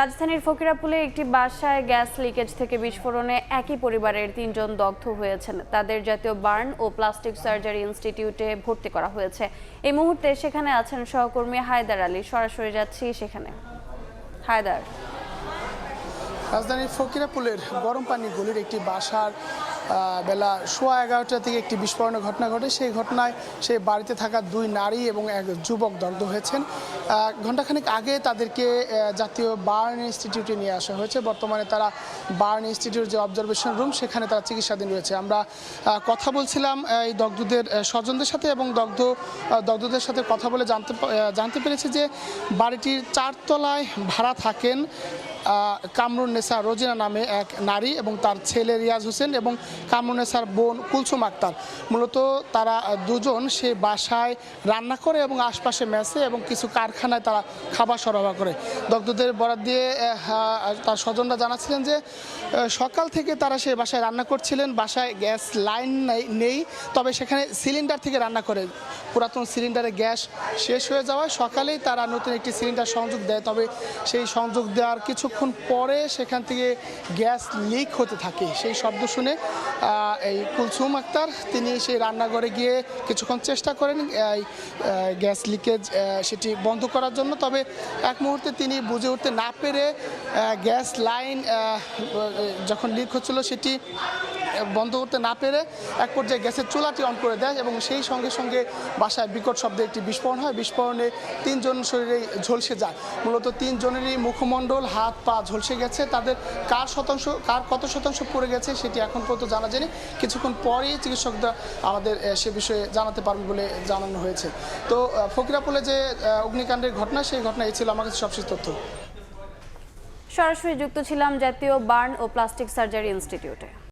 রাজধানীর ফকিরাপুলে একটি বাসায় গ্যাস লিকেজ থেকে বিস্ফোরণে একই পরিবারের ৩ জন দগ্ধ হয়েছেন। তাদের জাতীয় বার্ন ও প্লাস্টিক সার্জারি ইনস্টিটিউটে ভর্তি করা হয়েছে। এই মুহূর্তে সেখানে আছেন সহকর্মী হায়দার আলী। সরাসরি যাচ্ছি সেখানে। হায়দার, রাজধানীর ফকিরাপুলের গরম পানি গলির একটি বাসার বেলা 11:15 থেকে একটি বিস্ফোরণের ঘটনা ঘটে। সেই ঘটনায় সেই বাড়িতে থাকা 2 নারী এবং এক যুবক দগ্ধ হয়েছেন। ঘণ্টাখানেক আগে তাদেরকে জাতীয় বার্ন ইনস্টিটিউটে নিয়ে আসা হয়েছে। বর্তমানে তারা বার্ন ইনস্টিটিউট যে অবজারভেশন রুম, সেখানে তারা চিকিৎসাধীন রয়েছে। আমরা কথা বলছিলাম এই দগ্ধদের স্বজনদের সাথে এবং দগ্ধদের সাথে কথা বলে জানতে পেরেছি যে বাড়িটির 4 তলায় ভাড়া থাকেন কামরুন্নেসা রোজিনা নামে এক নারী এবং তার ছেলে রিয়াজ হোসেন এবং কামরুন্নেসার বোন কুলসুম আক্তার। মূলত তারা দুজন সে বাসায় রান্না করে এবং আশপাশে মেসে এবং কিছু কারখানায় তারা খাবার সরবরাহ করে। দগ্ধদের বরাত দিয়ে তার স্বজনরা জানাচ্ছিলেন যে সকাল থেকে তারা সেই বাসায় রান্না করছিলেন। বাসায় গ্যাস লাইন নেই, তবে সেখানে সিলিন্ডার থেকে রান্না করে। পুরাতন সিলিন্ডারে গ্যাস শেষ হয়ে যাওয়ায় সকালেই তারা নতুন একটি সিলিন্ডার সংযোগ দেয়। তবে সেই সংযোগ দেওয়ার কিছুক্ষণ পরে সেখান থেকে গ্যাস লিক হতে থাকে। সেই শব্দ শুনে এই কুলসুম আক্তার তিনি সেই রান্নাঘরে গিয়ে কিছুক্ষণ চেষ্টা করেন গ্যাস লিকেজ সেটি বন্ধ করার জন্য। তবে এক মুহূর্তে তিনি বুঝে উঠতে না পেরে গ্যাস লাইন যখন লিক হচ্ছিল সেটি বন্ধ করতে না পেরে এক পর্যায়ে গ্যাসের চুলাটি অন করে দেয় এবং সেই সঙ্গে সঙ্গে বাসায় বিকট শব্দে একটি বিস্ফোরণ হয়। বিস্ফোরণে 3 জন শরীরেই ঝলসে যায়। মূলত 3 জনেরই মুখমণ্ডল, হাত পা ঝলসে গেছে। তাদের কার কত শতাংশ পড়ে গেছে সেটি এখন পর্যন্ত জানা যায়নি। কিছুক্ষণ পরেই চিকিৎসকরা আমাদের সে বিষয়ে জানাতে পারবে বলে জানানো হয়েছে। তো ফকিরাপুলে যে অগ্নিকাণ্ডের ঘটনা, সেই ঘটনা এই ছিল আমার কাছে সবশেষ তথ্য। সরাসরি যুক্ত ছিলাম জাতীয় বার্ন ও প্লাস্টিক সার্জারি ইনস্টিটিউটে।